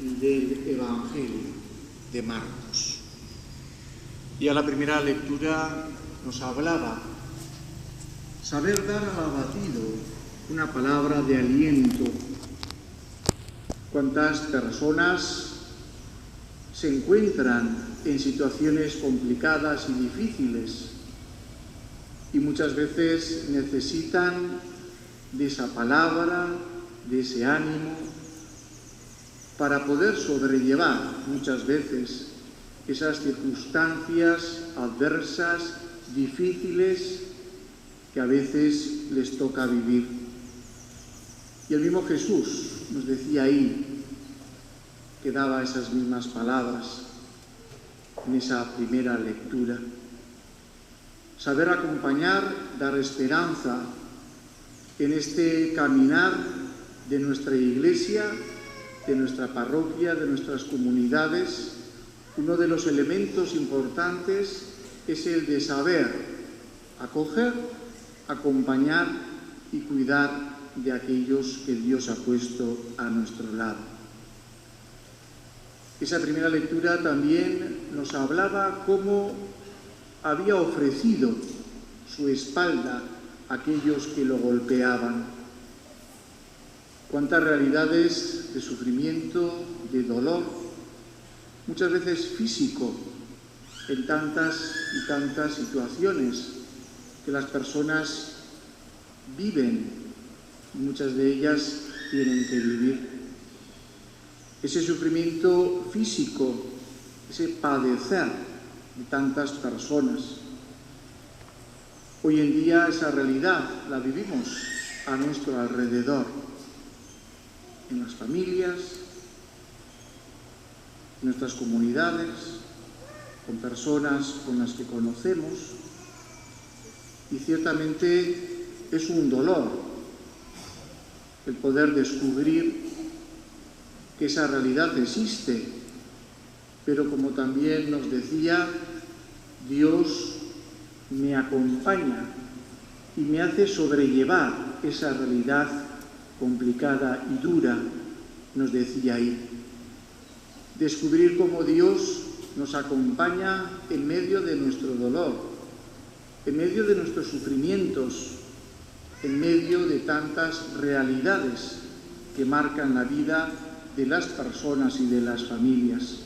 del Evangelio de Marcos. Y a la primera lectura nos hablaba saber dar al abatido una palabra de aliento. ¿Cuántas personas se encuentran en situaciones complicadas y difíciles y muchas veces necesitan de esa palabra, de ese ánimo, para poder sobrellevar muchas veces esas circunstancias adversas, difíciles, que a veces les toca vivir? Y el mismo Jesús nos decía ahí, que daba esas mismas palabras en esa primera lectura. Saber acompañar, dar esperanza en este caminar de nuestra Iglesia, de nuestra parroquia, de nuestras comunidades. Uno de los elementos importantes es el de saber acoger, acompañar y cuidar de aquellos que Dios ha puesto a nuestro lado. Esa primera lectura también nos hablaba cómo había ofrecido su espalda a aquellos que lo golpeaban. Cuántas realidades de sufrimiento, de dolor, muchas veces físico, en tantas y tantas situaciones que las personas viven y muchas de ellas tienen que vivir. Ese sufrimiento físico, ese padecer de tantas personas. Hoy en día esa realidad la vivimos a nuestro alrededor, en las familias, en nuestras comunidades, con personas con las que conocemos, y ciertamente es un dolor el poder descubrir que esa realidad existe, pero como también nos decía, Dios me acompaña y me hace sobrellevar esa realidad complicada y dura, nos decía ahí. Descubrir cómo Dios nos acompaña en medio de nuestro dolor, en medio de nuestros sufrimientos, en medio de tantas realidades que marcan la vida de las personas y de las familias.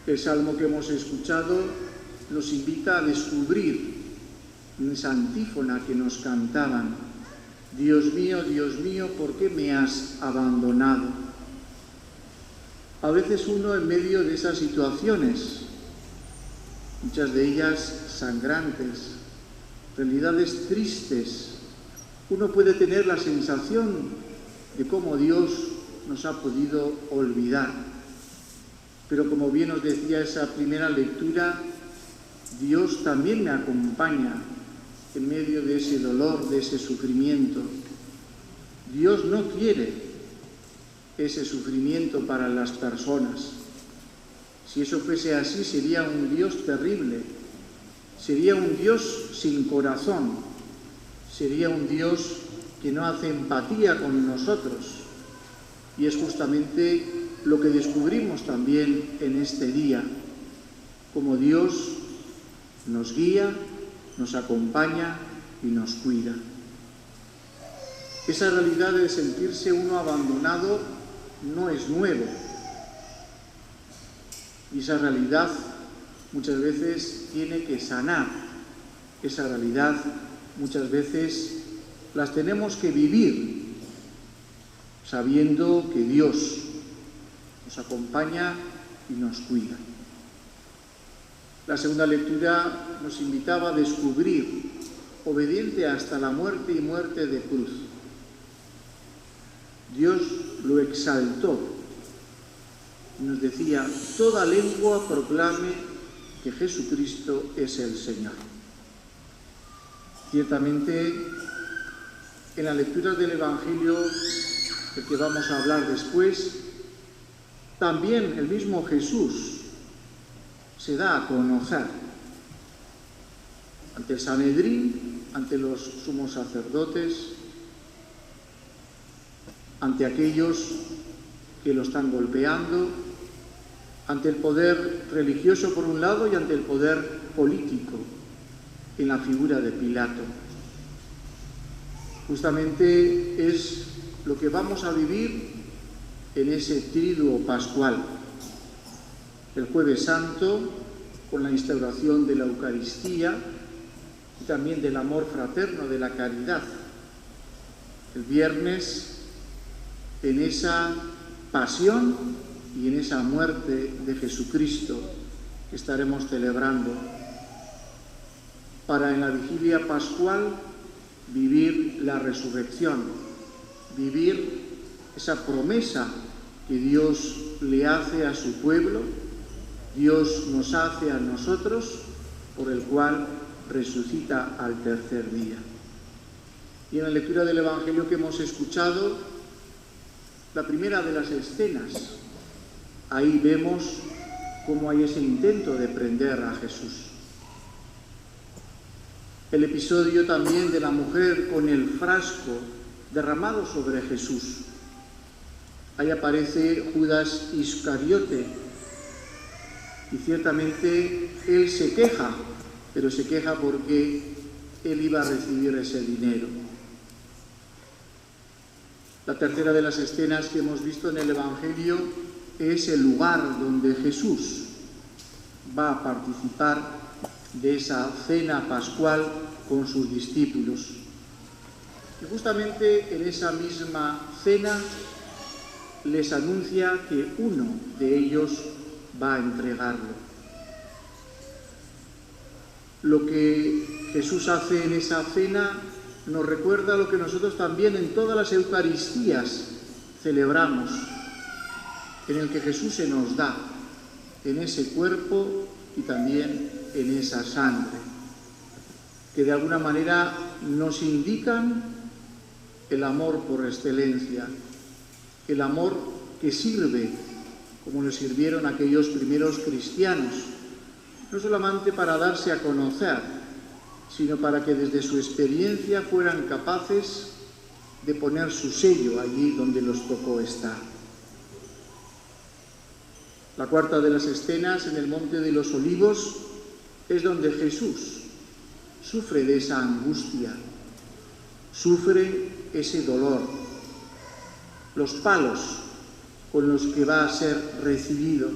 El salmo que hemos escuchado nos invita a descubrir en esa antífona que nos cantaban: Dios mío, ¿por qué me has abandonado? A veces uno en medio de esas situaciones, muchas de ellas sangrantes, realidades tristes, uno puede tener la sensación de cómo Dios nos ha podido olvidar. Pero como bien nos decía esa primera lectura, Dios también me acompaña en medio de ese dolor, de ese sufrimiento. Dios no quiere ese sufrimiento para las personas. Si eso fuese así, sería un Dios terrible, sería un Dios sin corazón, sería un Dios que no hace empatía con nosotros. Y es justamente lo que descubrimos también en este día, como Dios nos guía, nos acompaña y nos cuida. Esa realidad de sentirse uno abandonado no es nuevo. Y esa realidad muchas veces tiene que sanar. Esa realidad muchas veces las tenemos que vivir sabiendo que Dios nos acompaña y nos cuida. La segunda lectura nos invitaba a descubrir, obediente hasta la muerte y muerte de cruz. Dios lo exaltó. Nos decía: toda lengua proclame que Jesucristo es el Señor. Ciertamente, en la lectura del Evangelio del que vamos a hablar después, también el mismo Jesús se da a conocer ante el Sanedrín, ante los sumos sacerdotes, ante aquellos que lo están golpeando, ante el poder religioso por un lado y ante el poder político en la figura de Pilato. Justamente es lo que vamos a vivir en ese triduo pascual. El Jueves Santo, con la instauración de la Eucaristía y también del amor fraterno, de la caridad. El viernes, en esa pasión y en esa muerte de Jesucristo que estaremos celebrando, para en la vigilia pascual vivir la resurrección, vivir esa promesa que Dios le hace a su pueblo, Dios nos hace a nosotros, por el cual resucita al tercer día. Y en la lectura del Evangelio que hemos escuchado, la primera de las escenas, ahí vemos cómo hay ese intento de prender a Jesús. El episodio también de la mujer con el frasco derramado sobre Jesús. Ahí aparece Judas Iscariote y ciertamente él se queja, pero se queja porque él iba a recibir ese dinero. La tercera de las escenas que hemos visto en el Evangelio es el lugar donde Jesús va a participar de esa cena pascual con sus discípulos. Y justamente en esa misma cena les anuncia que uno de ellos va a entregarlo. Lo que Jesús hace en esa cena nos recuerda lo que nosotros también en todas las Eucaristías celebramos, en el que Jesús se nos da, en ese cuerpo y también en esa sangre, que de alguna manera nos indican el amor por excelencia, el amor que sirve, como lo sirvieron aquellos primeros cristianos, no solamente para darse a conocer, sino para que desde su experiencia fueran capaces de poner su sello allí donde los tocó estar. La cuarta de las escenas, en el Monte de los Olivos, es donde Jesús sufre de esa angustia, sufre ese dolor, los palos con los que va a ser recibido.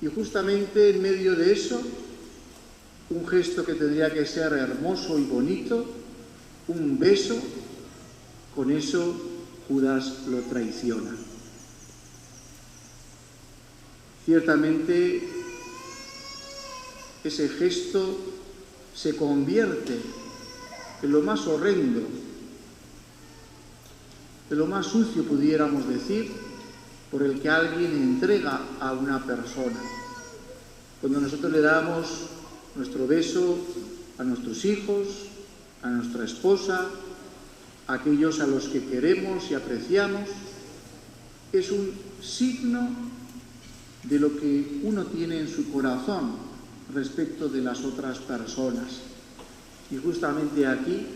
Y justamente en medio de eso, un gesto que tendría que ser hermoso y bonito, un beso, con eso Judas lo traiciona. Ciertamente, ese gesto se convierte en lo más horrendo, en lo más sucio, pudiéramos decir, por el que alguien entrega a una persona. Cuando nosotros le damos nuestro beso a nuestros hijos, a nuestra esposa, a aquellos a los que queremos y apreciamos, es un signo de lo que uno tiene en su corazón respecto de las otras personas. Y justamente aquí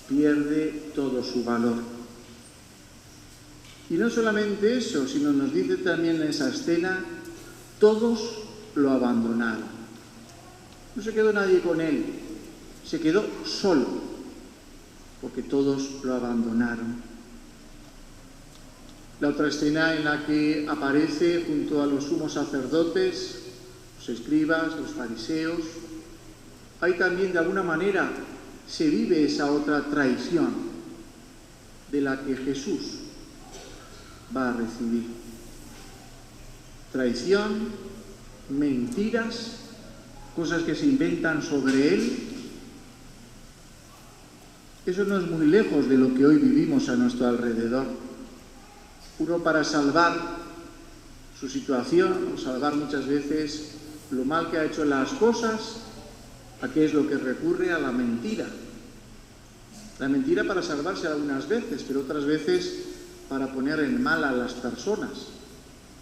pierde todo su valor. Y no solamente eso, sino nos dice también en esa escena, todos lo abandonaron. No se quedó nadie con él, se quedó solo, porque todos lo abandonaron. La otra escena en la que aparece junto a los sumos sacerdotes, los escribas, los fariseos, ahí también de alguna manera se vive esa otra traición de la que Jesús va a recibir. Traición, mentiras, cosas que se inventan sobre él. Eso no es muy lejos de lo que hoy vivimos a nuestro alrededor. Uno, para salvar su situación, o salvar muchas veces lo mal que ha hecho las cosas, ¿a qué es lo que recurre? A la mentira. La mentira para salvarse algunas veces, pero otras veces para poner en mal a las personas.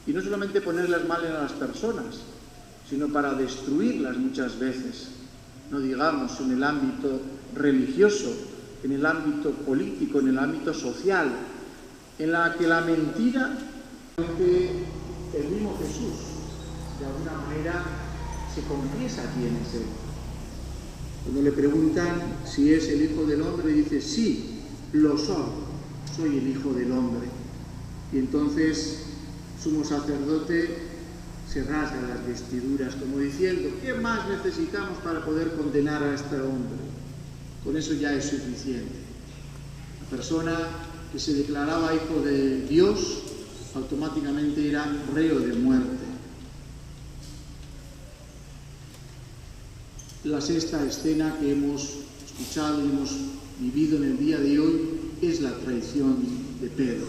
Y no solamente ponerlas mal a las personas, sino para destruirlas muchas veces. No digamos en el ámbito religioso, en el ámbito político, en el ámbito social, en la que la mentira El mismo Jesús, de alguna manera, se confiesa quién es Él. Cuando le preguntan si es el Hijo del Hombre, dice, sí, lo soy el Hijo del Hombre. Y entonces, sumo sacerdote se rasga las vestiduras, como diciendo, ¿qué más necesitamos para poder condenar a este hombre? Con eso ya es suficiente. La persona que se declaraba hijo de Dios, automáticamente era reo de muerte. La sexta escena que hemos escuchado y hemos vivido en el día de hoy es la traición de Pedro.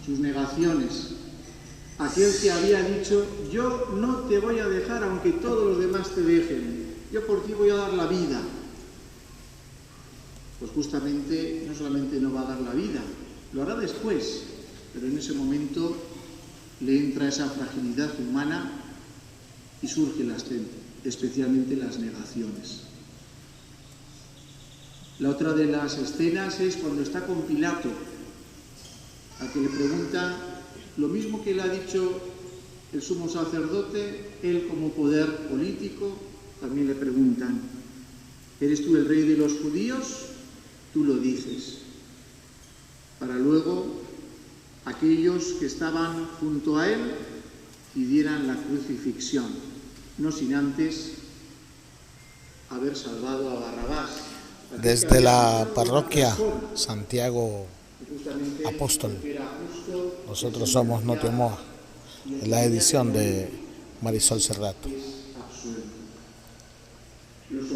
Sus negaciones. Aquel que había dicho, yo no te voy a dejar aunque todos los demás te dejen. Yo por ti voy a dar la vida. Pues justamente no solamente no va a dar la vida, lo hará después, pero en ese momento le entra esa fragilidad humana y surgen especialmente las negaciones. La otra de las escenas es cuando está con Pilato, al que le pregunta lo mismo que le ha dicho el sumo sacerdote, él como poder político, también le preguntan, ¿eres tú el rey de los judíos? Tú lo dices. Para luego aquellos que estaban junto a él pidieran la crucifixión, no sin antes haber salvado a Barrabás. Desde la parroquia Santiago Apóstol, nosotros somos Notiomoa, en la edición de Marisol Serrato. Los